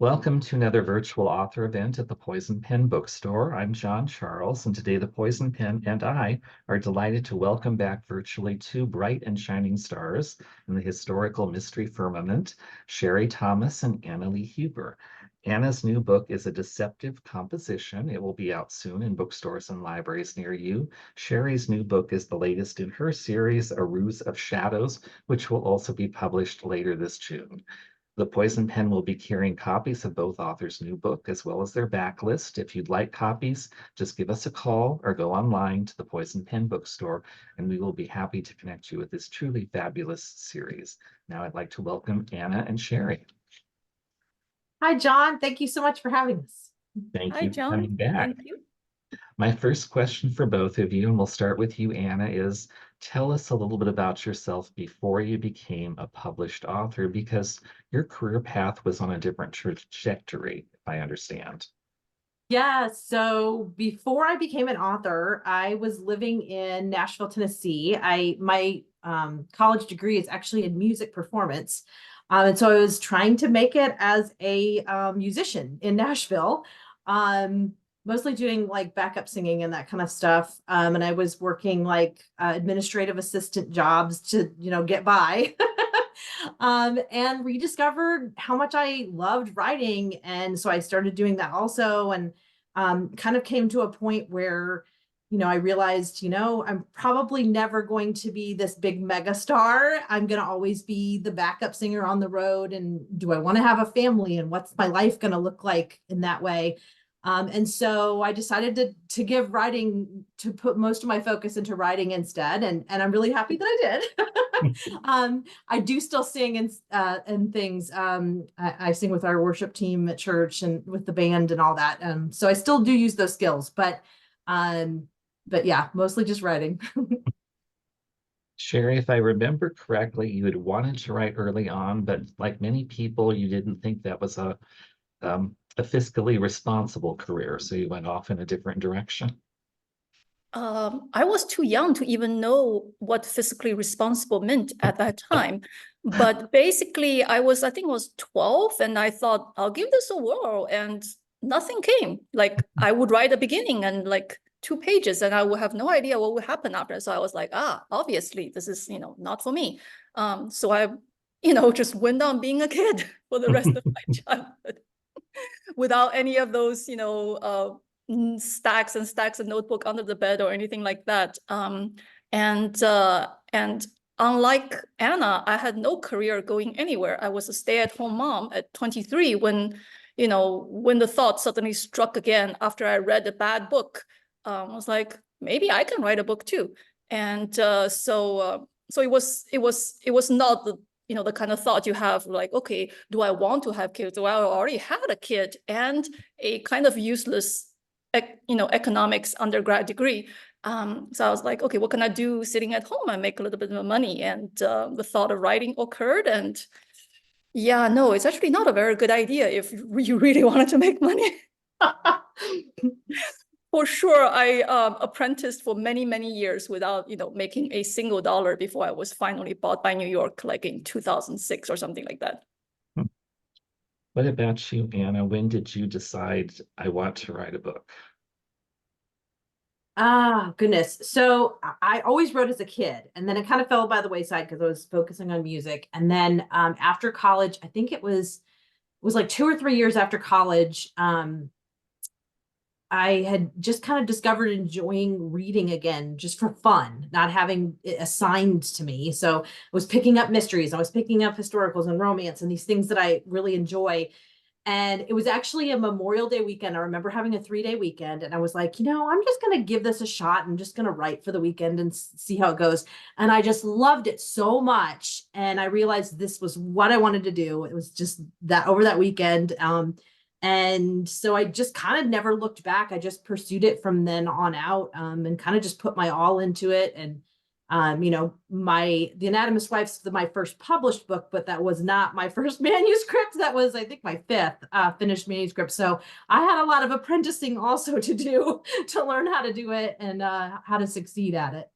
Welcome to another virtual author event at the Poison Pen Bookstore. I'm John Charles, and today the Poison Pen and I are delighted to welcome back virtually two bright and shining stars in the historical mystery firmament, Sherry Thomas and Anna Lee Huber. Anna's new book is a deceptive composition. It will be out soon in bookstores and libraries near you. Sherry's new book is the latest in her series, A Ruse of Shadows, which will also be published later this June. The Poison Pen will be carrying copies of both authors' new book as well as their backlist. If you'd like copies, just give us a call or go online to the Poison Pen bookstore, and we will be happy to connect you with this truly fabulous series. Now I'd like to welcome Anna and Sherry. Hi, John. Thank you so much for having us. Thank Hi, you for John. coming back. Thank you. My first question for both of you, and we'll start with you, Anna, is tell us a little bit about yourself before you became a published author, because your career path was on a different trajectory, if I understand. Yeah, so before I became an author, I was living in Nashville, Tennessee. My college degree is actually in music performance. And so I was trying to make it as a musician in Nashville, mostly doing like backup singing and that kind of stuff. And I was working like administrative assistant jobs to, get by. And rediscovered how much I loved writing. And so I started doing that also, and kind of came to a point where, I realized, I'm probably never going to be this big mega star. I'm going to always be the backup singer on the road. And do I want to have a family? And what's my life going to look like in that way? And so I decided to put most of my focus into writing instead. And I'm really happy that I did. I do still sing and things. I sing with our worship team at church and with the band and all that. So I still do use those skills, but yeah, mostly just writing. Sherry, if I remember correctly, you had wanted to write early on, but like many people, you didn't think that was a fiscally responsible career, so you went off in a different direction. I was too young to even know what fiscally responsible meant at that time. But basically, I think I was 12, and I thought, I'll give this a whirl, and nothing came. Like, I would write a beginning and like 2 pages, and I would have no idea what would happen after. So I was like, obviously, this is, not for me. So I, just went on being a kid for the rest of my childhood without any of those, stacks and stacks of notebook under the bed or anything like that. And unlike Anna, I had no career going anywhere. I was a stay-at-home mom at 23 when the thought suddenly struck again after I read a bad book. I was like, maybe I can write a book too. And so it was not the kind of thought you have like, okay, do I want to have kids? Well, I already had a kid and a kind of useless economics undergrad degree. So I was like, okay, what can I do sitting at home and make a little bit of money? And the thought of writing occurred. And yeah, no, it's actually not a very good idea if you really wanted to make money. For sure, I apprenticed for many, many years without, making a single dollar before I was finally bought by New York, like in 2006 or something like that. What about you, Anna? When did you decide I want to write a book? Ah, goodness. So I always wrote as a kid, and then it kind of fell by the wayside because I was focusing on music. And then after college, I think it was like 2 or 3 years after college, I had just kind of discovered enjoying reading again, just for fun, not having it assigned to me. So I was picking up mysteries, I was picking up historicals and romance and these things that I really enjoy. And it was actually a Memorial Day weekend. I remember having a 3-day weekend, and I was like, I'm just going to give this a shot. I'm just going to write for the weekend and see how it goes. And I just loved it so much. And I realized this was what I wanted to do. It was just that over that weekend. And so I just kind of never looked back. I just pursued it from then on out, and kind of just put my all into it. And The Anatomist Wife's my first published book, but that was not my first manuscript. That was, I think, my fifth finished manuscript. So I had a lot of apprenticing also to do to learn how to do it and how to succeed at it.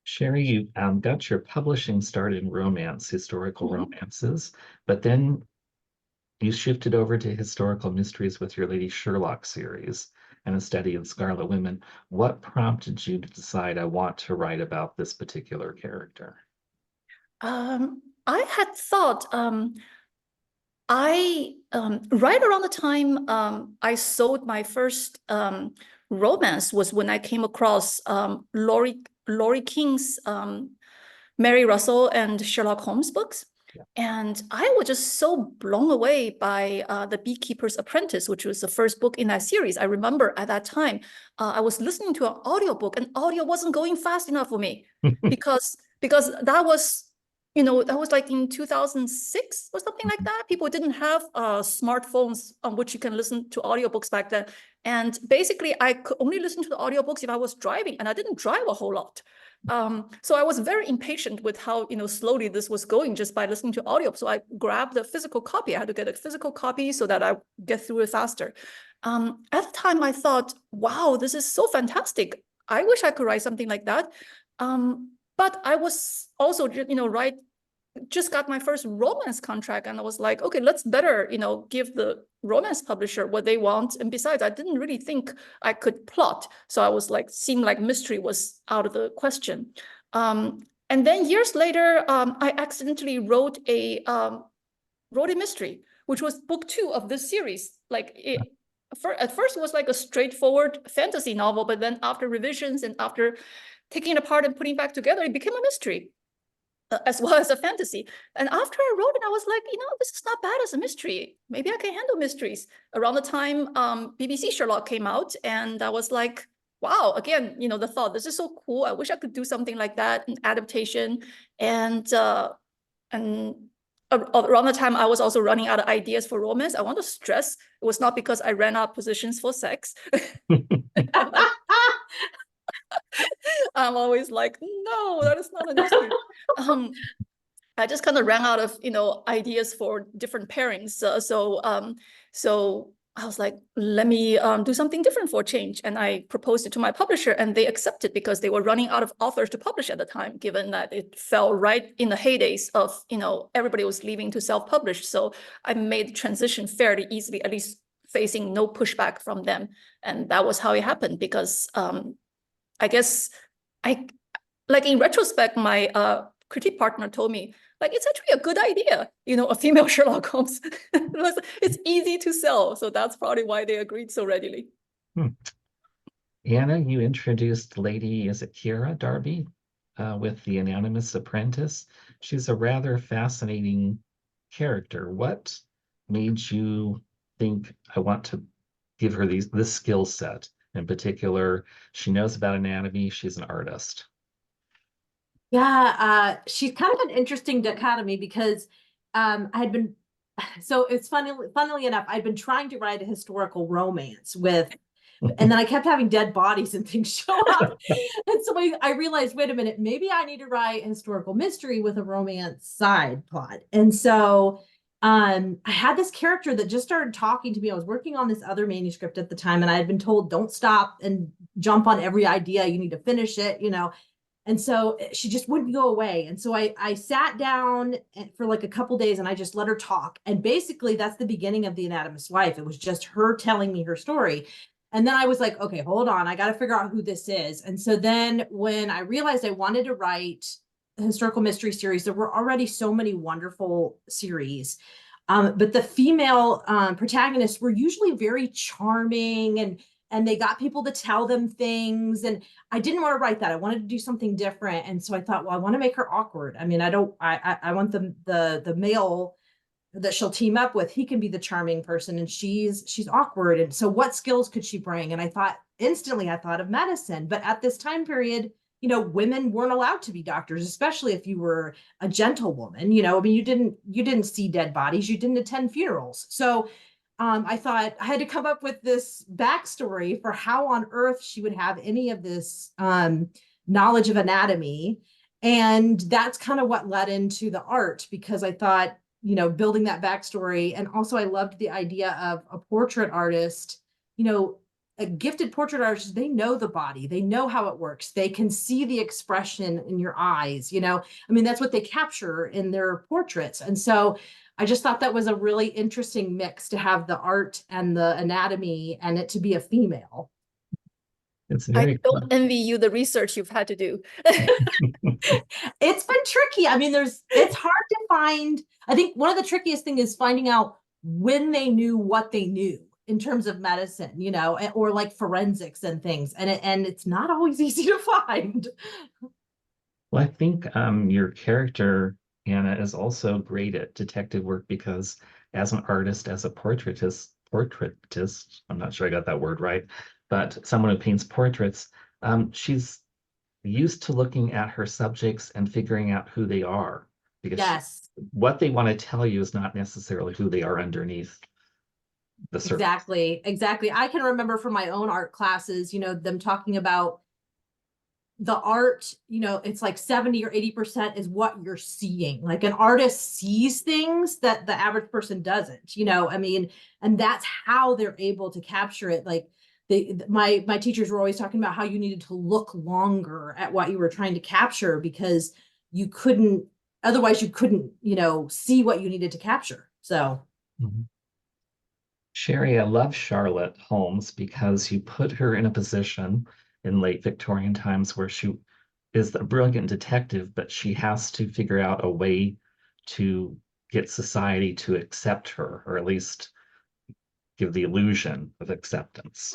Sherry, you got your publishing start in romance, historical romances, but then You shifted over to historical mysteries with your Lady Sherlock series and a study in Scarlet Women. What prompted you to decide I want to write about this particular character? I had thought I right around the time I sold my first romance was when I came across Laurie King's Mary Russell and Sherlock Holmes books. Yeah. And I was just so blown away by The Beekeeper's Apprentice, which was the first book in that series. I remember at that time, I was listening to an audiobook, and audio wasn't going fast enough for me because that was, that was like in 2006 or something like that. People didn't have smartphones on which you can listen to audiobooks back then. And basically, I could only listen to the audiobooks if I was driving, and I didn't drive a whole lot. So I was very impatient with how slowly this was going just by listening to audio. So I grabbed the physical copy. I had to get a physical copy so that I get through it faster. At the time, I thought, wow, this is so fantastic. I wish I could write something like that. But I was also, just got my first romance contract, and I was like, okay, let's better, give the romance publisher what they want. And besides, I didn't really think I could plot. So I was like, seemed like mystery was out of the question. And then years later, I accidentally wrote a mystery, which was book 2 of this series. Like at first it was like a straightforward fantasy novel, but then after revisions and after taking it apart and putting it back together, it became a mystery. As well as a fantasy. And after I wrote it, I was like, this is not bad as a mystery. Maybe I can handle mysteries. Around the time BBC Sherlock came out, and I was like, wow, again, the thought, this is so cool. I wish I could do something like that, an adaptation. And around the time I was also running out of ideas for romance. I want to stress it was not because I ran out of positions for sex. I'm always like, no, that is not an issue. I just kind of ran out of ideas for different pairings. So I was like, let me do something different for a change. And I proposed it to my publisher, and they accepted because they were running out of authors to publish at the time, given that it fell right in the heydays of, everybody was leaving to self-publish. So I made the transition fairly easily, at least facing no pushback from them. And that was how it happened, because I guess like in retrospect, my critique partner told me, like, it's actually a good idea, a female Sherlock Holmes. It's easy to sell. So that's probably why they agreed so readily. Anna, you introduced Lady, is it Kiera Darby, with The Anonymous Apprentice. She's a rather fascinating character. What made you think I want to give her this skill set? In particular, she knows about anatomy. She's an artist. Yeah, she's kind of an interesting dichotomy because I had been, so it's funnily enough, I'd been trying to write a historical romance with, and then I kept having dead bodies and things show up. And so I realized, wait a minute, maybe I need to write a historical mystery with a romance side plot. And so I had this character that just started talking to me. I was working on this other manuscript at the time, and I had been told, don't stop and jump on every idea. You need to finish it, And so she just wouldn't go away. And so I sat down for like a couple days, and I just let her talk. And basically that's the beginning of The Anatomist's Wife. It was just her telling me her story. And then I was like, okay, hold on. I got to figure out who this is. And so then when I realized I wanted to write a historical mystery series, there were already so many wonderful series. But the female protagonists were usually very charming, and they got people to tell them things. And I didn't want to write that. I wanted to do something different. And so I thought, well, I want to make her awkward. I mean, I want the male that she'll team up with. He can be the charming person, and she's awkward. And so what skills could she bring? And I thought of medicine. But at this time period, women weren't allowed to be doctors, especially if you were a gentlewoman. I mean, you didn't see dead bodies, you didn't attend funerals. So I thought I had to come up with this backstory for how on earth she would have any of this knowledge of anatomy. And that's kind of what led into the art, because I thought, building that backstory. And also I loved the idea of a portrait artist, a gifted portrait artist. They know the body, they know how it works. They can see the expression in your eyes, I mean, that's what they capture in their portraits. And so I just thought that was a really interesting mix to have the art and the anatomy and it to be a female. It's I very don't envy you the research you've had to do. It's been tricky. I mean, it's hard to find. I think one of the trickiest thing is finding out when they knew what they knew in terms of medicine, you know, or like forensics and things. And it's not always easy to find. Well, I think your character, Anna, is also great at detective work because as an artist, as a portraitist, I'm not sure I got that word right, but someone who paints portraits, she's used to looking at her subjects and figuring out who they are because Yes, what they want to tell you is not necessarily who they are underneath the surface. exactly. I can remember from my own art classes, you know, them talking about the art, you know, it's like 70 or 80% is what you're seeing. Like an artist sees things that the average person doesn't, you know, I mean, and that's how they're able to capture it. Like my teachers were always talking about how you needed to look longer at what you were trying to capture because you couldn't, otherwise you couldn't, you know, see what you needed to capture. So. Mhm. Sherry, I love Charlotte Holmes because you put her in a position in late Victorian times where she is a brilliant detective, but she has to figure out a way to get society to accept her, or at least give the illusion of acceptance.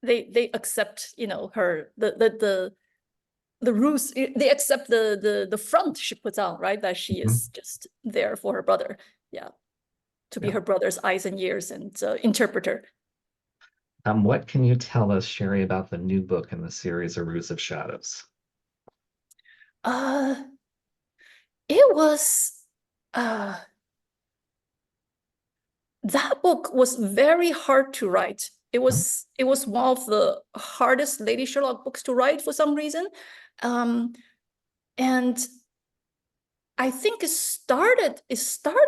They accept, you know, her the ruse. They accept the front she puts on, right? That she Mhm. is just there for her brother. Yeah, to be Yeah. her brother's eyes and ears and interpreter. What can you tell us, Sherry, about the new book in the series, A Ruse of Shadows? Uh, it was uh that book was very hard to write. It was one of the hardest Lady Sherlock books to write for some reason. Um, and I think it started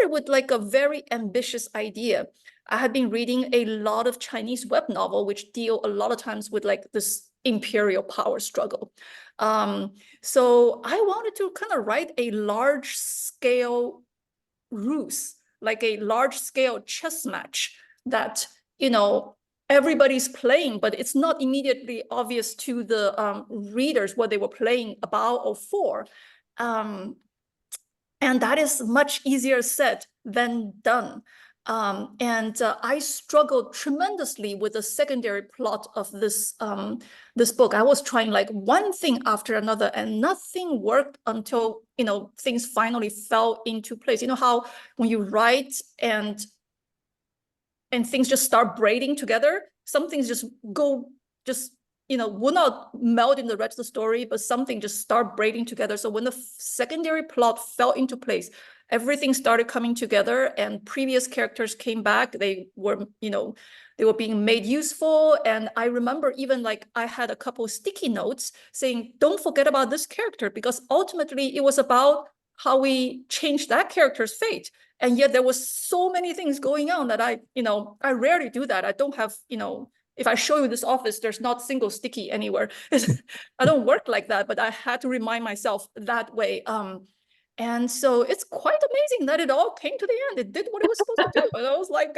with like a very ambitious idea. I had been reading a lot of Chinese web novel, which deal a lot of times with like this imperial power struggle. Um, so I wanted to kind of write a large scale ruse, like a large scale chess match that, you know, everybody's playing, but it's not immediately obvious to the readers what they were playing about or for. Um, and that is much easier said than done. And I struggled tremendously with the secondary plot of this book. I was trying like one thing after another, and nothing worked until, you know, things finally fell into place. You know how when you write and things just start braiding together, some things just go just, you know, will not meld in the rest of the story, but something just start braiding together. So when the secondary plot fell into place, everything started coming together and previous characters came back. They were, you know, they were being made useful. And I remember even like I had a couple sticky notes saying, don't forget about this character, because ultimately it was about how we changed that character's fate. And yet there was so many things going on that I rarely do that. I don't have, you know, if I show you this office, there's not single sticky anywhere. I don't work like that, but I had to remind myself that way. And so it's quite amazing that it all came to the end. It did what it was supposed to do. And I was like,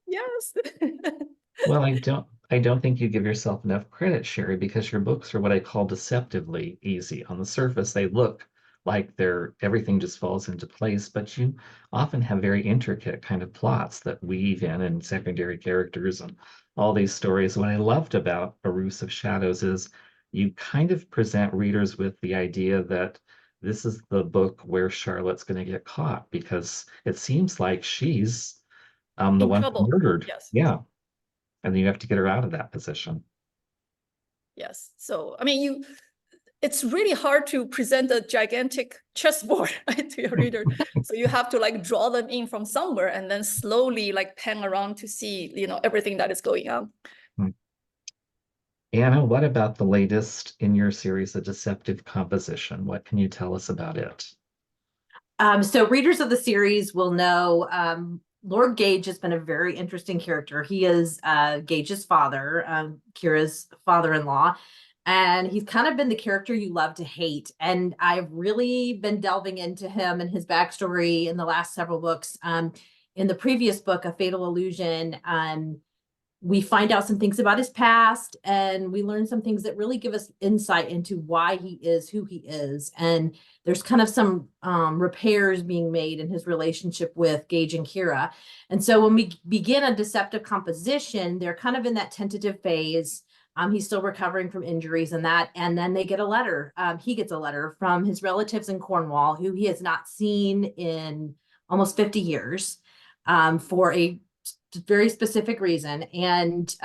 yes. Well, I don't think you give yourself enough credit, Sherry, because your books are what I call deceptively easy. On the surface, they look like everything just falls into place, but you often have very intricate kind of plots that weave in and secondary characters and all these stories. What I loved about A Ruse of Shadows is you kind of present readers with the idea that this is the book where Charlotte's going to get caught because it seems like she's the In one who trouble. murdered. Yes. Yeah, and then you have to get her out of that position. Yes. So, I mean, it's really hard to present a gigantic chessboard, right, to your reader. So you have to like draw them in from somewhere and then slowly like pan around to see, you know, everything that is going on. Hmm. Anna, what about the latest in your series, A Deceptive Composition? What can you tell us about it? So readers of the series will know Lord Gage has been a very interesting character. He is Gage's father, Kira's father-in-law. And he's kind of been the character you love to hate. And I've really been delving into him and his backstory in the last several books. In the previous book, A Fatal Illusion, we find out some things about his past, and we learn some things that really give us insight into why he is who he is. And there's kind of some repairs being made in his relationship with Gage and Kira. And so when we begin a deceptive composition, they're kind of in that tentative phase. He's still recovering from injuries and that. And then they get a letter. He gets a letter from his relatives in Cornwall, who he has not seen in almost 50 years, for a very specific reason. And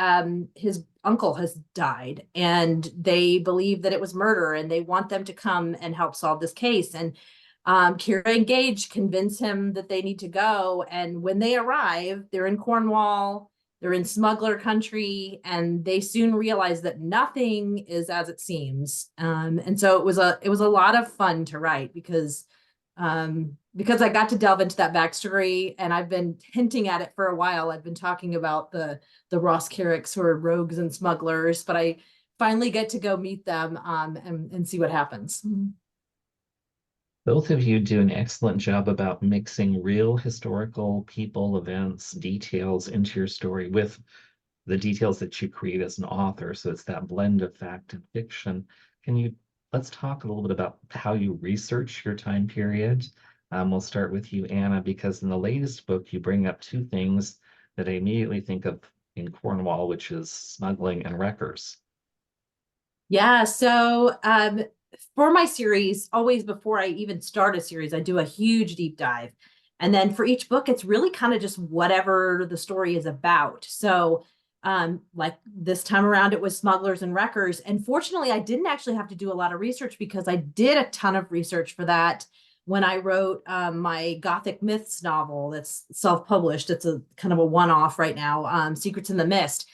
his uncle has died, and they believe that it was murder, and they want them to come and help solve this case. And Kira and Gage convince him that they need to go. And when they arrive, they're in Cornwall, they're in smuggler country, and they soon realize that nothing is as it seems. And so it was a lot of fun to write, because I got to delve into that backstory, and I've been hinting at it for a while. I've been talking about the Ross Carricks, who are rogues and smugglers, but I finally get to go meet them and see what happens. Both of you do an excellent job about mixing real historical people, events, details into your story with the details that you create as an author. So it's that blend of fact and fiction. Let's talk a little bit about how you research your time period. We'll start with you, Anna, because in the latest book, you bring up two things that I immediately think of in Cornwall, which is smuggling and wreckers. Yeah, so for my series, always before I even start a series, I do a huge deep dive. And then for each book, it's really kind of just whatever the story is about. So like this time around, it was smugglers and wreckers. And fortunately, I didn't actually have to do a lot of research, because I did a ton of research for that when I wrote my Gothic Myths novel that's self-published. It's a kind of a one-off right now, Secrets in the Mist.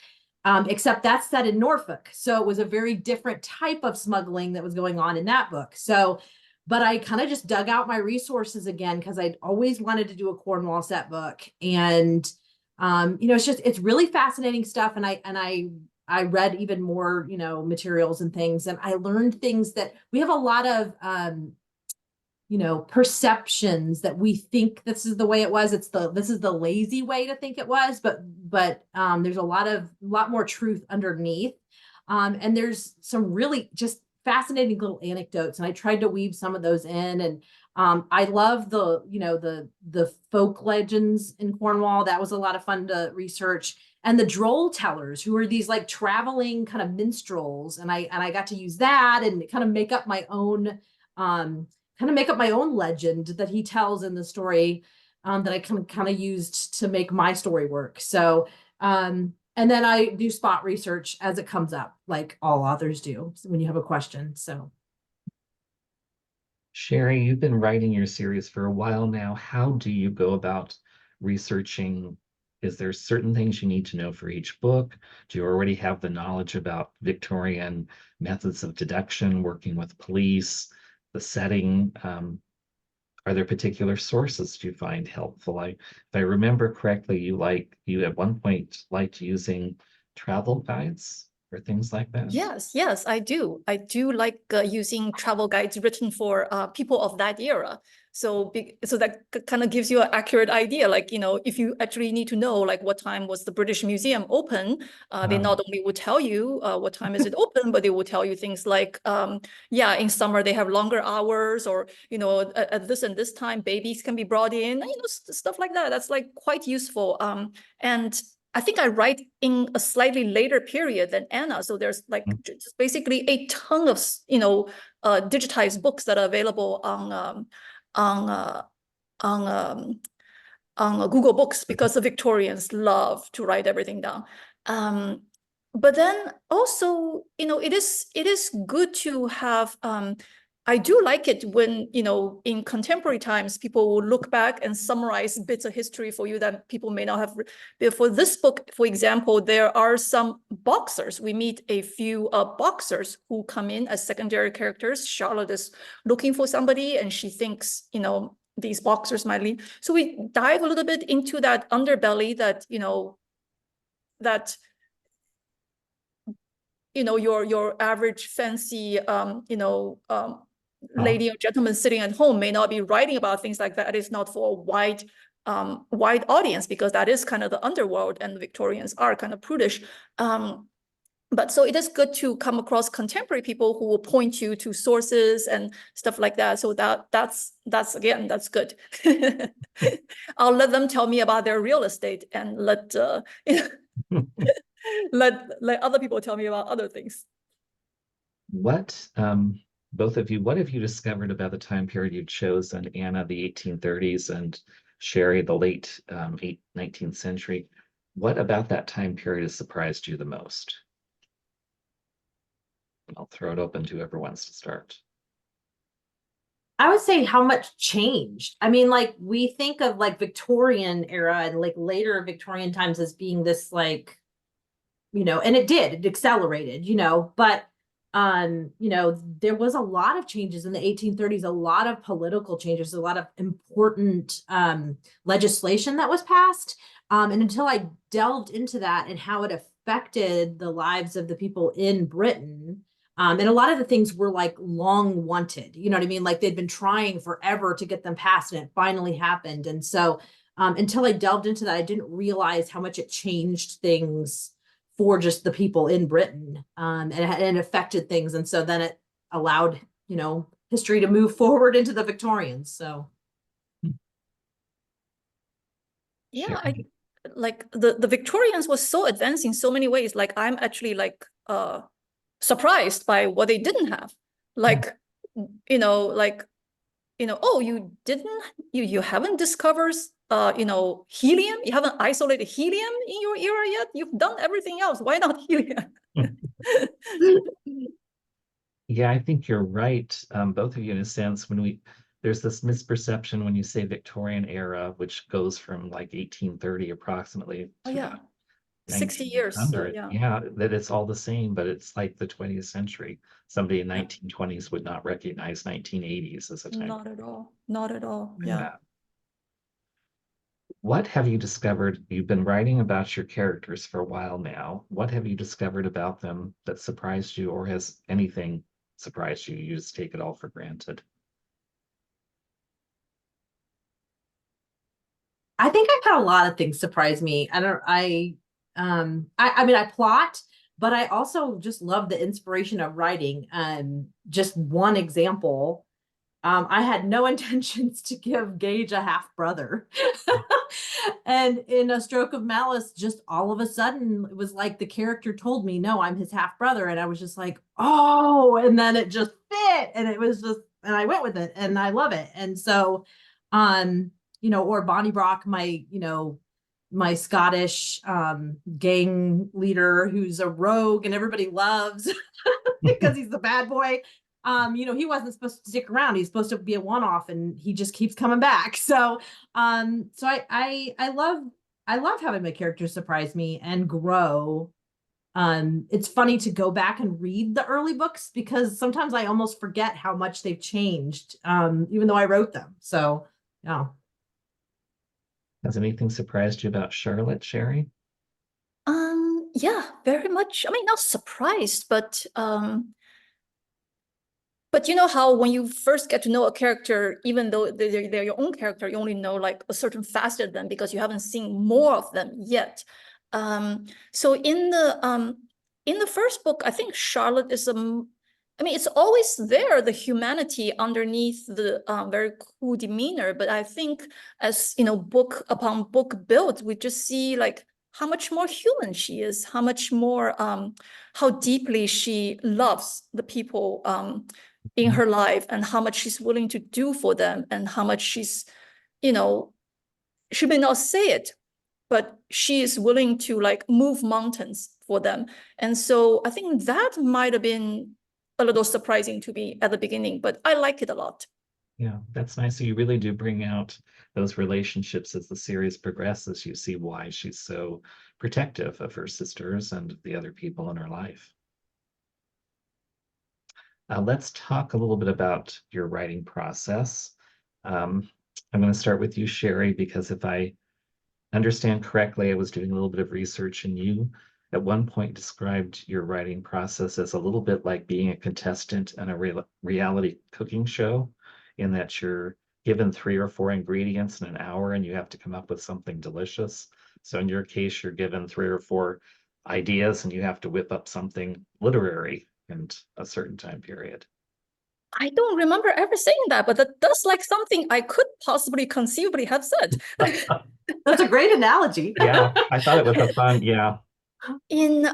Except that's set in Norfolk. So it was a very different type of smuggling that was going on in that book. So, but I kind of just dug out my resources again, because I'd always wanted to do a Cornwall set book. And, it's really fascinating stuff. And I read even more, materials and things, and I learned things that we have a lot of, perceptions that we think this is the way it was. This is the lazy way to think it was, but there's a lot more truth underneath. And there's some really just fascinating little anecdotes, and I tried to weave some of those in. And I love the folk legends in Cornwall. That was a lot of fun to research. And the droll tellers, who are these like traveling kind of minstrels, and I got to use that and kind of make up my own legend that he tells in the story, that I kind of used to make my story work. So, and then I do spot research as it comes up, like all authors do when you have a question. So, Sherry, you've been writing your series for a while now. How do you go about researching? Is there certain things you need to know for each book? Do you already have the knowledge about Victorian methods of deduction, working with police, the setting? Are there particular sources you find helpful? If I remember correctly, you at one point liked using travel guides or things like that. Yes, I do. I do like using travel guides written for people of that era. So that kind of gives you an accurate idea. Like, if you actually need to know, like, what time was the British Museum open, they not only would tell you what time is it open, but they will tell you things like, in summer they have longer hours, or, at this and this time babies can be brought in, stuff like that. That's like quite useful. And I think I write in a slightly later period than Anna. So there's like just basically a ton of, digitized books that are available on Google Books, because the Victorians love to write everything down. But then also, it is good to have, I do like it when, in contemporary times, people will look back and summarize bits of history for you that people may not have. For this book, for example, there are some boxers. We meet a few boxers who come in as secondary characters. Charlotte is looking for somebody, and she thinks, these boxers might lead. So we dive a little bit into that underbelly that, that your average fancy, lady or gentleman sitting at home may not be writing about things like that. It's not for a wide audience, because that is kind of the underworld, and the Victorians are kind of prudish. But so it is good to come across contemporary people who will point you to sources and stuff like that. So that's good. I'll let them tell me about their real estate, and let let other people tell me about other things. What, both of you, what have you discovered about the time period you've chosen, Anna, the 1830s, and Sherry, the late 19th century? What about that time period has surprised you the most? I'll throw it open to whoever wants to start. I would say how much changed. I mean, like we think of like Victorian era and like later Victorian times as being this like, and it accelerated, but there was a lot of changes in the 1830s, a lot of political changes, a lot of important legislation that was passed. And until I delved into that and how it affected the lives of the people in Britain, and a lot of the things were like long wanted, you know what I mean? Like they'd been trying forever to get them passed, and it finally happened. And so until I delved into that, I didn't realize how much it changed things for just the people in Britain, and it affected things. And so then it allowed, history to move forward into the Victorians. So. Yeah, like the Victorians was so advanced in so many ways. Like I'm actually like surprised by what they didn't have. Like, oh, you haven't discovered helium, you haven't isolated helium in your era yet, you've done everything else, why not helium? Yeah, I think you're right, both of you, in a sense. There's this misperception when you say Victorian era, which goes from like 1830 approximately to about 60 years. 1900. Yeah, that it's all the same, but it's like the 20th century. Somebody in 1920s would not recognize 1980s as a time. Not at all. Not at all. Yeah. What have you discovered? You've been writing about your characters for a while now. What have you discovered about them that surprised you, or has anything surprised you? You just take it all for granted. I think I've had a lot of things surprise me. I mean, I plot, but I also just love the inspiration of writing. Just one example, I had no intentions to give Gage a half brother. And in a stroke of malice, just all of a sudden, it was like the character told me, no, I'm his half brother. And I was just like, oh, and then it just fit. And it was just, and I went with it, and I love it. And so, or Bonnie Brock, my Scottish gang leader, who's a rogue and everybody loves because he's the bad boy. He wasn't supposed to stick around. He's supposed to be a one-off, and he just keeps coming back. So I love having my characters surprise me and grow. It's funny to go back and read the early books, because sometimes I almost forget how much they've changed, even though I wrote them. So yeah. Has anything surprised you about Charlotte, Sherry? Yeah, very much. I mean, not surprised, but you know how when you first get to know a character, even though they're your own character, you only know like a certain facet of them because you haven't seen more of them yet. So in the first book, I think Charlotte is I mean, it's always there, the humanity underneath the very cool demeanor. But I think as, book upon book built, we just see like how much more human she is, how much more, how deeply she loves the people in her life, and how much she's willing to do for them, and how much she's, she may not say it, but she is willing to like move mountains for them. And so I think that might have been a little surprising to me at the beginning, but I like it a lot. Yeah, that's nice. So you really do bring out those relationships as the series progresses. You see why she's so protective of her sisters and the other people in her life. Let's talk a little bit about your writing process. I'm going to start with you, Sherry, because if I understand correctly, I was doing a little bit of research, and you at one point described your writing process as a little bit like being a contestant in a reality cooking show, in that you're given 3 or 4 ingredients in an hour and you have to come up with something delicious. So in your case, you're given 3 or 4 ideas and you have to whip up something literary in a certain time period. I don't remember ever saying that, but that does like something I could possibly conceivably have said. That's a great analogy. Yeah, I thought it was a fun, yeah. In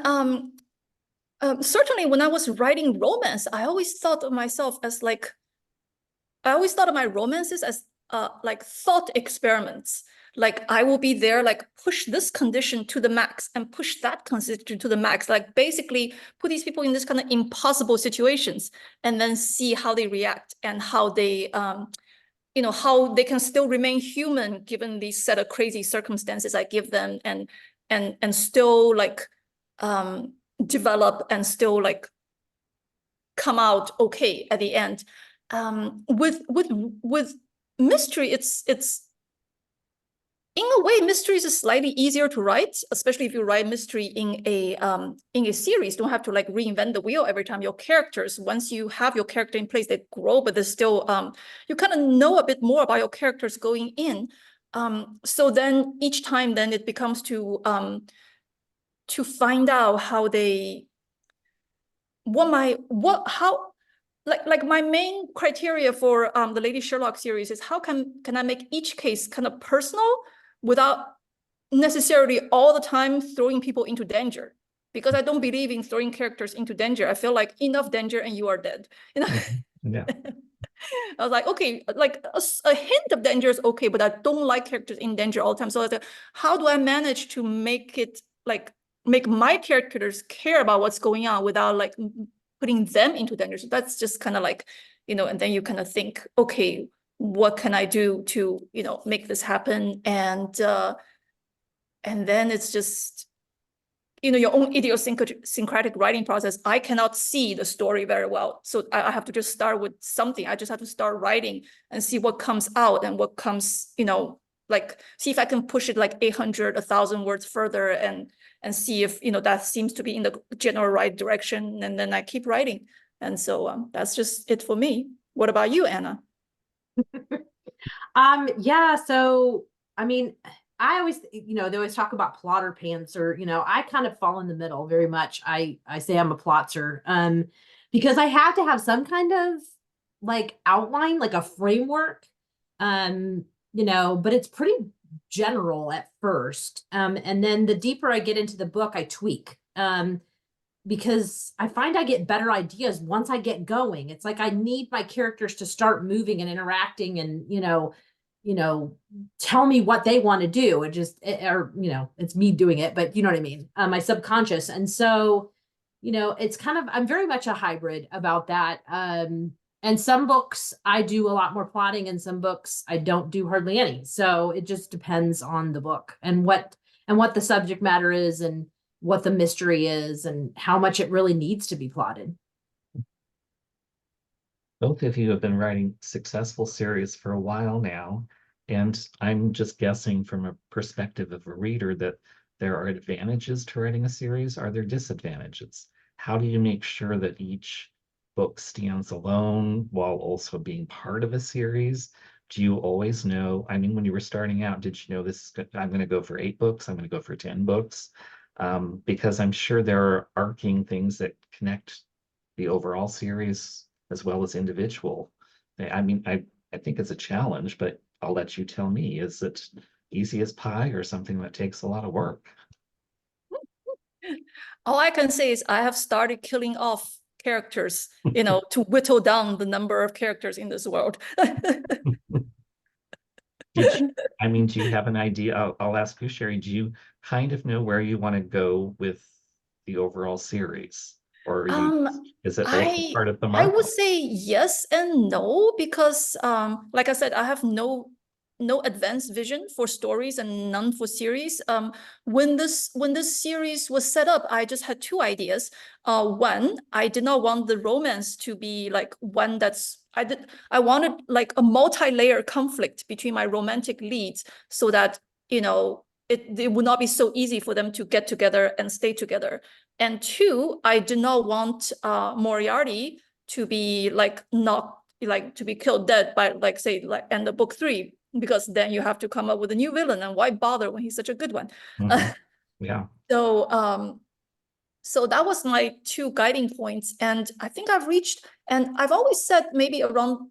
certainly when I was writing romance, I always thought of myself as like, I always thought of my romances as like thought experiments. Like I will be there, like push this condition to the max and push that condition to the max. Like basically put these people in this kind of impossible situations and then see how they react and how they, how they can still remain human given these set of crazy circumstances I give them, and still like develop and still like come out okay at the end. With mystery, it's in a way, mysteries is slightly easier to write, especially if you write mystery in a series. You don't have to like reinvent the wheel every time. Your characters, once you have your character in place, they grow, but there's still you kind of know a bit more about your characters going in. So then each time, then it becomes to find out how they how like my main criteria for the Lady Sherlock series is how can I make each case kind of personal without necessarily all the time throwing people into danger, because I don't believe in throwing characters into danger. I feel like enough danger and you are dead, you know. Yeah. I was like, okay, like a hint of danger is okay, but I don't like characters in danger all the time. So I was like, how do I manage to make it like make my characters care about what's going on without like putting them into danger? So that's just kind of like, and then you kind of think, okay, what can I do to, make this happen? And then it's just, your own idiosyncratic writing process. I cannot see the story very well. So I have to just start with something. I just have to start writing and see what comes out and what comes, like see if I can push it like 800, 1,000 words further and see if, that seems to be in the general right direction. And then I keep writing. And so that's just it for me. What about you, Anna? Yeah, so I mean, I always, they always talk about plotter pantser, I kind of fall in the middle very much. I say I'm a plotzer, because I have to have some kind of like outline, like a framework, but it's pretty general at first. And then the deeper I get into the book, I tweak. Because I find I get better ideas once I get going. It's like I need my characters to start moving and interacting and, tell me what they want to do. It's me doing it, but you know what I mean? My subconscious. And so, it's kind of, I'm very much a hybrid about that. And some books I do a lot more plotting, and some books I don't do hardly any. So it just depends on the book and what the subject matter is and what the mystery is and how much it really needs to be plotted. Both of you have been writing successful series for a while now, and I'm just guessing from a perspective of a reader that there are advantages to writing a series. Are there disadvantages? How do you make sure that each book stands alone while also being part of a series? Do you always know? I mean, when you were starting out, did you know this? I'm going to go for 8 books. I'm going to go for 10 books. Because I'm sure there are arcing things that connect the overall series as well as individual. I mean, I think it's a challenge, but I'll let you tell me. Is it easy as pie or something that takes a lot of work? All I can say is I have started killing off characters, to whittle down the number of characters in this world. Do you have an idea? I'll ask you, Sherry, do you kind of know where you want to go with the overall series? Or is it also part of the I market? would say yes and no, because like I said, I have no advanced vision for stories and none for series. When this series was set up, I just had 2 ideas. One, I did not want the romance to be like one that's I wanted like a multi-layer conflict between my romantic leads so that, it would not be so easy for them to get together and stay together. And two, I do not want Moriarty to be like not like to be killed dead by like say like end of book 3, because then you have to come up with a new villain, and why bother when he's such a good one? Yeah. So that was my 2 guiding points, and I think I've reached. And I've always said maybe around,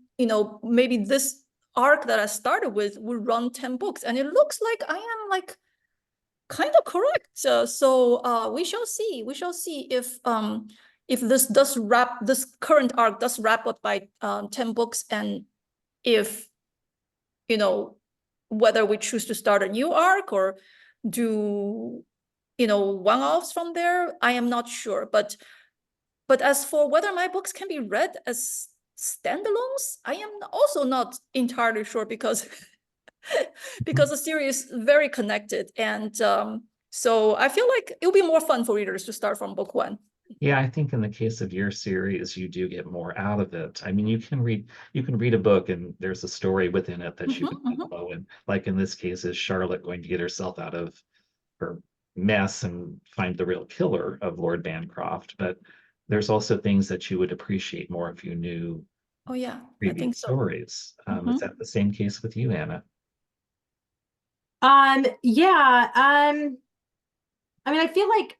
maybe this arc that I started with will run 10 books, and it looks like I am like kind of correct. So we shall see. We shall see if this current arc does wrap up by 10 books, and if whether we choose to start a new arc or do one-offs from there, I am not sure. But as for whether my books can be read as standalones, I am also not entirely sure, because because the series is very connected, and so I feel like it'll be more fun for readers to start from book 1. Yeah, I think in the case of your series, you do get more out of it. I mean, you can read a book and there's a story within it that you can follow. And like in this case, is Charlotte going to get herself out of her mess and find the real killer of Lord Bancroft? But there's also things that you would appreciate more if you knew Oh yeah, I previous think so. stories. Is that the same case with you, Anna? Yeah. I mean, I feel like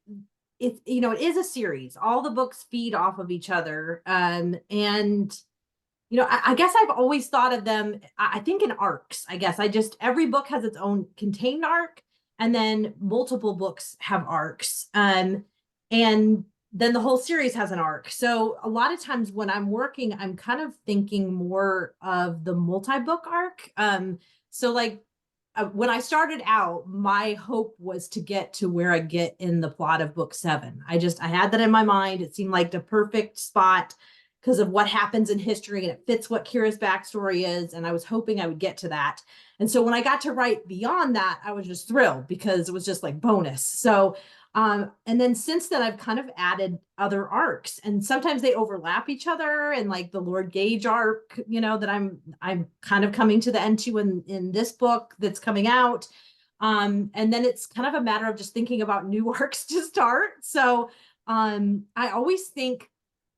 it is a series. All the books feed off of each other. And I guess I've always thought of them, I think, in arcs. I guess every book has its own contained arc, and then multiple books have arcs. And then the whole series has an arc. So a lot of times when I'm working, I'm kind of thinking more of the multi-book arc. So like when I started out, my hope was to get to where I get in the plot of book 7. I had that in my mind. It seemed like the perfect spot because of what happens in history, and it fits what Kira's backstory is. And I was hoping I would get to that. And so when I got to write beyond that, I was just thrilled because it was just like bonus. So, and then since then, I've kind of added other arcs, and sometimes they overlap each other. And like the Lord Gage arc, that I'm kind of coming to the end to in this book that's coming out. And then it's kind of a matter of just thinking about new arcs to start. So I always think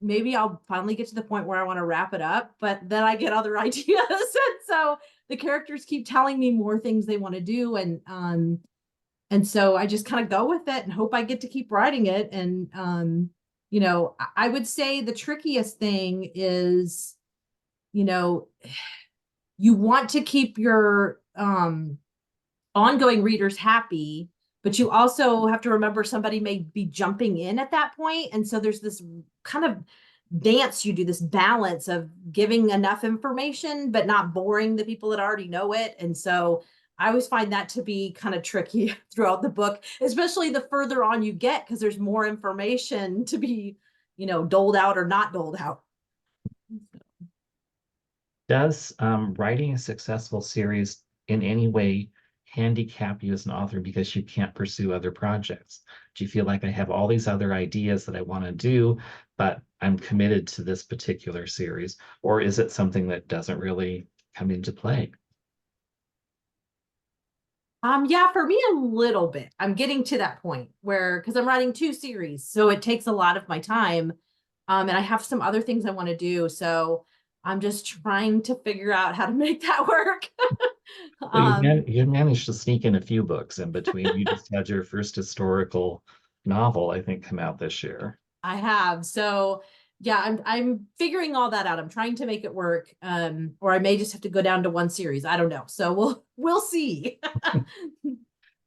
maybe I'll finally get to the point where I want to wrap it up, but then I get other ideas. And so the characters keep telling me more things they want to do. And so I just kind of go with it and hope I get to keep writing it. And, I would say the trickiest thing is, you want to keep your ongoing readers happy, but you also have to remember somebody may be jumping in at that point. And so there's this kind of dance you do, this balance of giving enough information, but not boring the people that already know it. And so I always find that to be kind of tricky throughout the book, especially the further on you get, because there's more information to be, doled out or not doled out. Does writing a successful series in any way handicap you as an author because you can't pursue other projects? Do you feel like I have all these other ideas that I want to do, but I'm committed to this particular series? Or is it something that doesn't really come into play? Yeah, for me, a little bit. I'm getting to that point where, because I'm writing 2 series, so it takes a lot of my time. And I have some other things I want to do. So I'm just trying to figure out how to make that work. Well, you managed to sneak in a few books in between. You just had your first historical novel, I think, come out this year. I have. So yeah, I'm figuring all that out. I'm trying to make it work. Or I may just have to go down to 1 series. I don't know. So we'll see.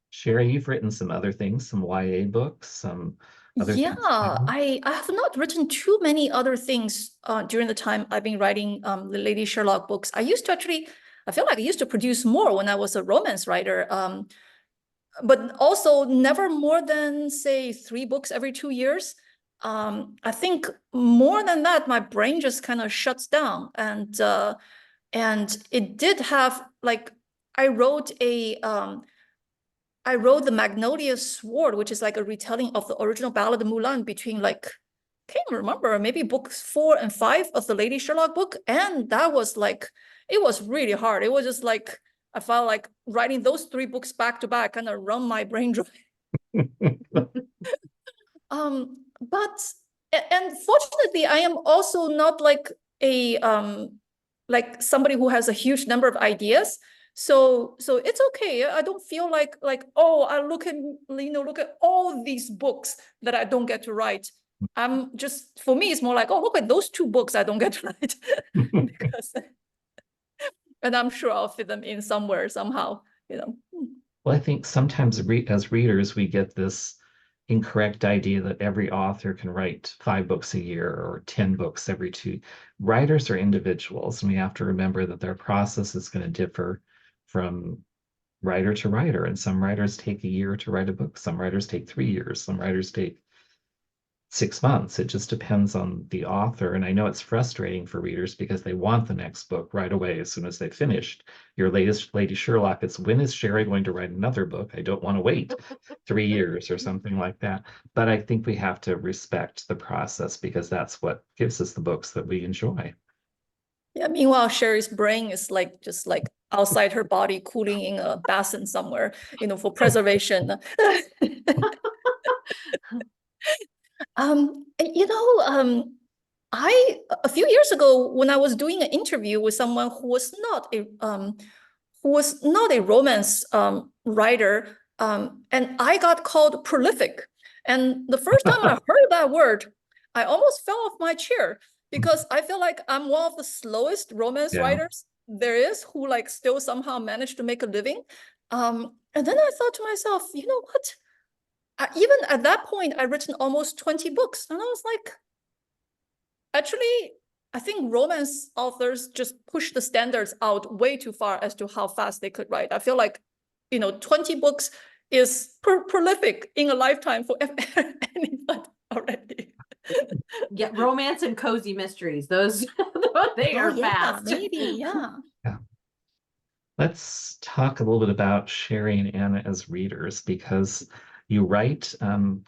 Sherry, you've written some other things, some YA books, some other Yeah, things. I have not written too many other things during the time I've been writing the Lady Sherlock books. I feel like I used to produce more when I was a romance writer, but also never more than, say, 3 books every 2 years. I think more than that, my brain just kind of shuts down. And it did have, like, I wrote the Magnolia Sword, which is like a retelling of the original Ballad of Mulan between, like, can't remember, maybe books 4 and 5 of the Lady Sherlock book. And that was like, it was really hard. It was just like I felt like writing those 3 books back to back kind of run my brain dry. But and fortunately, I am also not like a like somebody who has a huge number of ideas. So it's okay. I don't feel like oh, I look at all these books that I don't get to write. I'm just, for me, it's more like, oh, look at those 2 books I don't get to write. Because, and I'm sure I'll fit them in somewhere somehow, you know. Well, I think sometimes as readers, we get this incorrect idea that every author can write 5 books a year or 10 books every 2. Writers are individuals, and we have to remember that their process is going to differ from writer to writer. And some writers take a year to write a book. Some writers take 3 years. Some writers take 6 months. It just depends on the author. And I know it's frustrating for readers because they want the next book right away as soon as they've finished your latest Lady Sherlock. It's, when is Sherry going to write another book? I don't want to wait 3 years or something like that. But I think we have to respect the process because that's what gives us the books that we enjoy. Yeah, meanwhile, Sherry's brain is like just like outside her body, cooling in a basin somewhere, for preservation. A few years ago, when I was doing an interview with someone who was not a romance writer, and I got called prolific. And the first time I heard that word, I almost fell off my chair because I feel like I'm one of the slowest romance writers there is, who like still somehow managed to make a living. And then I thought to myself, you know what? Even at that point, I'd written almost 20 books. And I was like, actually, I think romance authors just push the standards out way too far as to how fast they could write. I feel like, 20 books is prolific in a lifetime for anybody already. Yeah, romance and cozy mysteries. Those they are fast. Maybe, yeah. Let's talk a little bit about Sherry and Anna as readers, because you write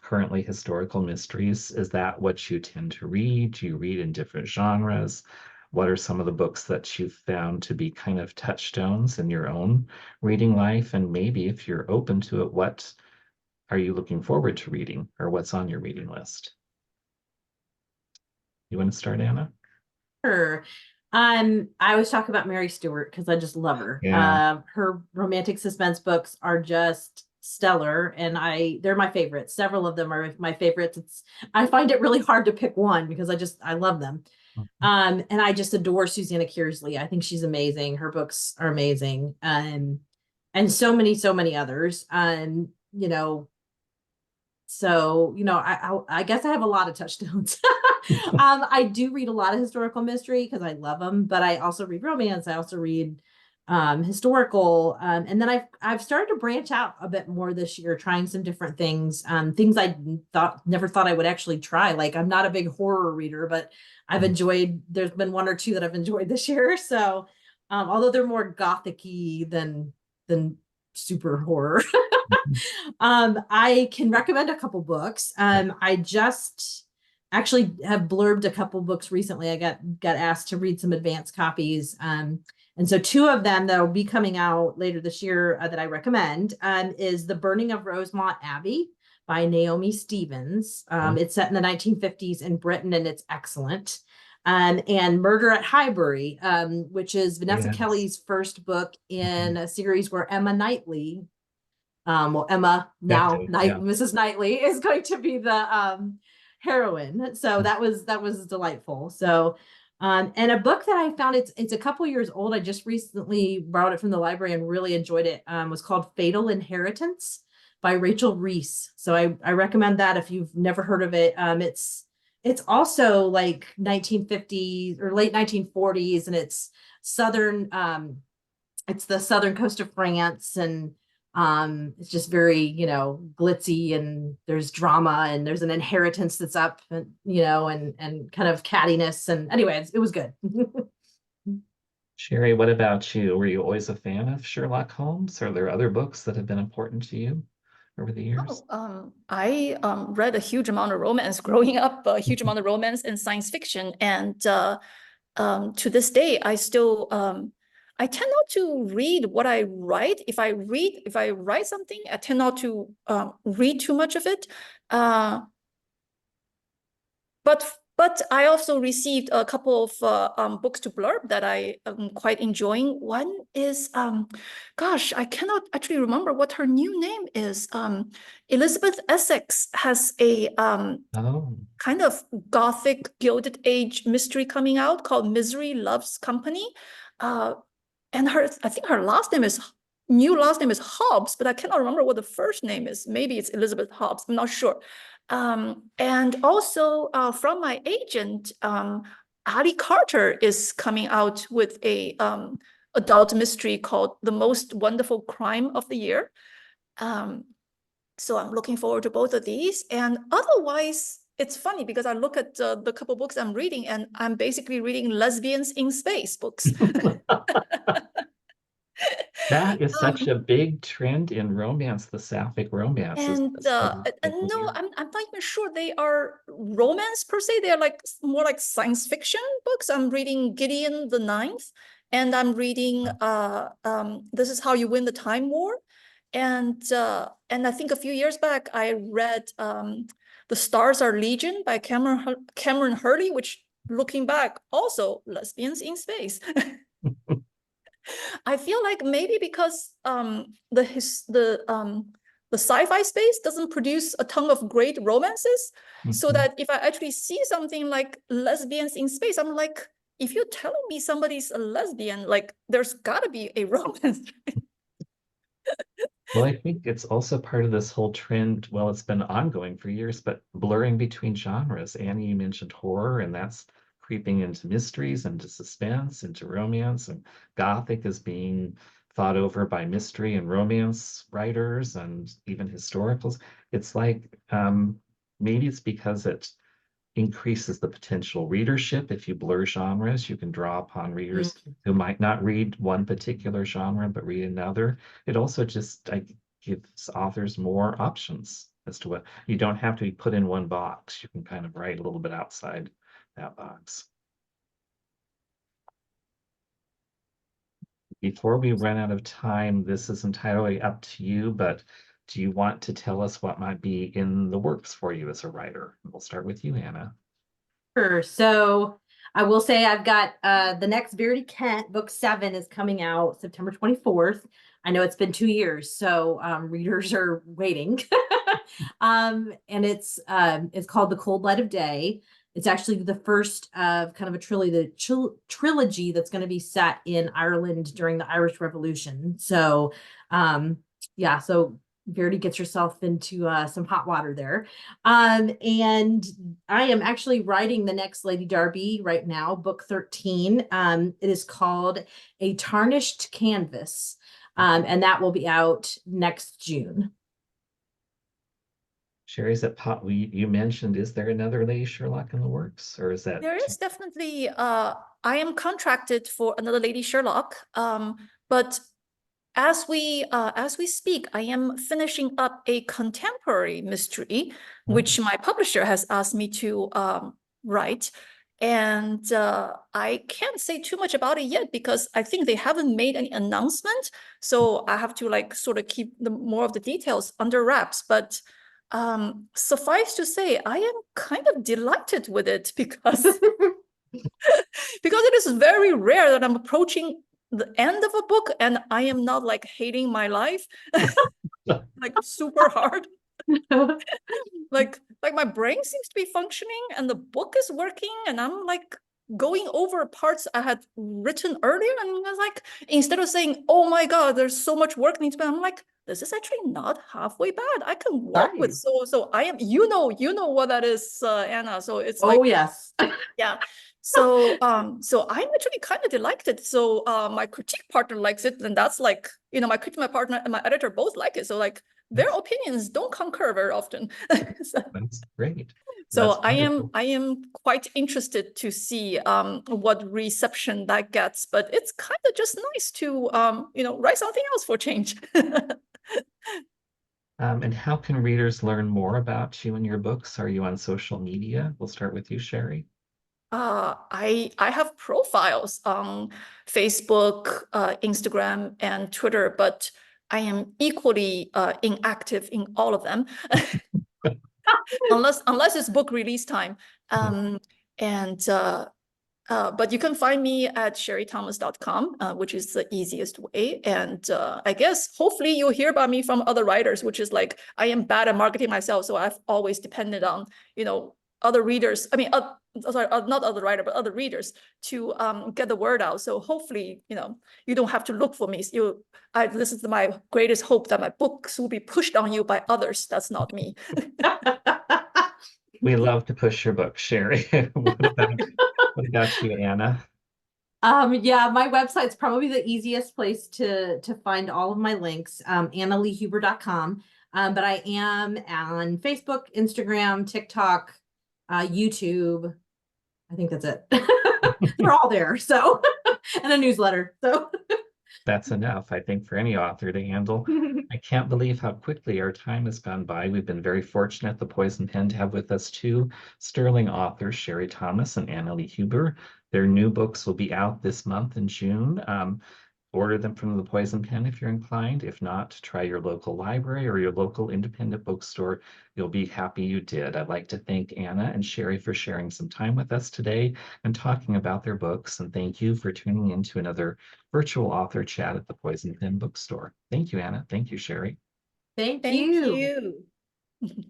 currently historical mysteries. Is that what you tend to read? Do you read in different genres? What are some of the books that you've found to be kind of touchstones in your own reading life? And maybe if you're open to it, what are you looking forward to reading, or what's on your reading list? You want to start, Anna? Sure. I always talk about Mary Stewart because I just love her. Yeah. Her romantic suspense books are just stellar, and they're my favorites. Several of them are my favorites. I find it really hard to pick one because I love them. And I just adore Susanna Kearsley. I think she's amazing. Her books are amazing. And so many others. I guess I have a lot of touchdowns. I do read a lot of historical mystery because I love them, but I also read romance. I also read historical, and then I've started to branch out a bit more this year, trying some different things, things I never thought I would actually try. Like, I'm not a big horror reader, but there's been 1 or 2 that I've enjoyed this year. So although they're more gothic-y than super horror. I can recommend a couple books. I just actually have blurbed a couple books recently. I got asked to read some advanced copies. And so 2 of them that will be coming out later this year that I recommend is The Burning of Rosemont Abbey by Naomi Stevens. It's set in the 1950s in Britain, and it's excellent. And Murder at Highbury, which is Vanessa Kelly's first book in a series where Emma Knightley, Emma, now Mrs. Knightley, is going to be the heroine. So that was delightful. So and a book that I found, it's a couple years old. I just recently borrowed it from the library and really enjoyed it. Was called Fatal Inheritance by Rachel Ruse. So I recommend that if you've never heard of it. It's also like 1950s or late 1940s, and it's it's the southern coast of France, and it's just very, glitzy, and there's drama, and there's an inheritance that's up, and and kind of cattiness, and anyway, it was good. Sherry, what about you? Were you always a fan of Sherlock Holmes? Are there other books that have been important to you over the years? I read a huge amount of romance growing up, a huge amount of romance and science fiction, and to this day, I I tend not to read what I write. If I write something, I tend not to read too much of it. But I also received a couple of books to blurb that I am quite enjoying. One is, gosh, I cannot actually remember what her new name is. Elizabeth Essex has a Oh, kind of gothic Gilded Age mystery coming out called Misery Loves Company. And I think her new last name is Hobbs, but I cannot remember what the first name is. Maybe it's Elizabeth Hobbs, I'm not sure. And also from my agent, Ali Carter is coming out with a adult mystery called The Most Wonderful Crime of the Year. So I'm looking forward to both of these. And otherwise, it's funny because I look at the couple books I'm reading, and I'm basically reading lesbians in space books. that is such a big trend in romance, the sapphic romances. And no, I'm not even sure they are romance per se. They're like more like science fiction books. I'm reading Gideon the Ninth, and I'm reading This Is How You Win the Time War. And I think a few years back I read The Stars Are Legion by Cameron Hurley, which looking back also lesbians in space. I feel like maybe because the sci-fi space doesn't produce a ton of great romances, so that if I actually see something like lesbians in space, I'm like, if you're telling me somebody's a lesbian, like there's gotta be a romance. Well, I think it's also part of this whole trend. Well, it's been ongoing for years, but blurring between genres. Annie, you mentioned horror, and that's creeping into mysteries, into suspense, into romance, and Gothic is being thought over by mystery and romance writers and even historicals. It's like maybe it's because it increases the potential readership. If you blur genres, you can draw upon readers who might not read one particular genre but read another. It also just gives authors more options as to what you don't have to be put in one box. You can kind of write a little bit outside that box. Before we run out of time, this is entirely up to you, but do you want to tell us what might be in the works for you as a writer? We'll start with you, Anna. Sure. So I will say I've got the next Verity Kent book 7 is coming out September 24th. I know it's been 2 years, so readers are waiting. And it's called The Cold Light of Day. It's actually the first of kind of a trilogy that's going to be set in Ireland during the Irish Revolution. So yeah, so Verity gets herself into some hot water there. And I am actually writing the next Lady Darby right now, book 13. It is called A Tarnished Canvas. And that will be out next June. Sherry, is it you mentioned, is there another Lady Sherlock in the works, or is that? There is definitely, I am contracted for another Lady Sherlock, but as we speak, I am finishing up a contemporary mystery, which my publisher has asked me to write. And I can't say too much about it yet because I think they haven't made any announcement. So I have to like sort of keep more of the details under wraps. But suffice to say, I am kind of delighted with it because because it is very rare that I'm approaching the end of a book and I am not like hating my life like super hard. like my brain seems to be functioning and the book is working and I'm like going over parts I had written earlier and I was like, instead of saying, oh my God, there's so much work needs to be, I'm like, this is actually not halfway bad. I can work with so I am, you know what that is, Anna. So it's like, oh yes. yeah. So I'm actually kind of delighted. So my critique partner likes it, and that's like, my critique partner and my editor both like it. So like their opinions don't concur very often. That's great. So I am quite interested to see what reception that gets, but it's kind of just nice to write something else for change. And how can readers learn more about you and your books? Are you on social media? We'll start with you, Sherry. I have profiles on Facebook, Instagram, and Twitter, but I am equally inactive in all of them, unless it's book release time. And but you can find me at sherrythomas.com, which is the easiest way. And I guess hopefully you'll hear about me from other writers, which is like I am bad at marketing myself, so I've always depended on other readers. I mean, sorry, not other writer, but other readers to get the word out. So hopefully, you don't have to look for me. This is my greatest hope, that my books will be pushed on you by others. That's not me. We love to push your book, Sherry. What about you, Anna? Yeah, my website's probably the easiest place to find all of my links, annaleehuber.com. But I am on Facebook, Instagram, TikTok, YouTube. I think that's it. They're all there. So, and a newsletter. So That's enough, I think, for any author to handle. I can't believe how quickly our time has gone by. We've been very fortunate at the Poison Pen to have with us two sterling authors, Sherry Thomas and Anna Lee Huber. Their new books will be out this month in June. Order them from the Poison Pen if you're inclined. If not, try your local library or your local independent bookstore. You'll be happy you did. I'd like to thank Anna and Sherry for sharing some time with us today and talking about their books. And thank you for tuning in to another virtual author chat at the Poison Pen Bookstore. Thank you, Anna. Thank you, Sherry. thank Thank you. you.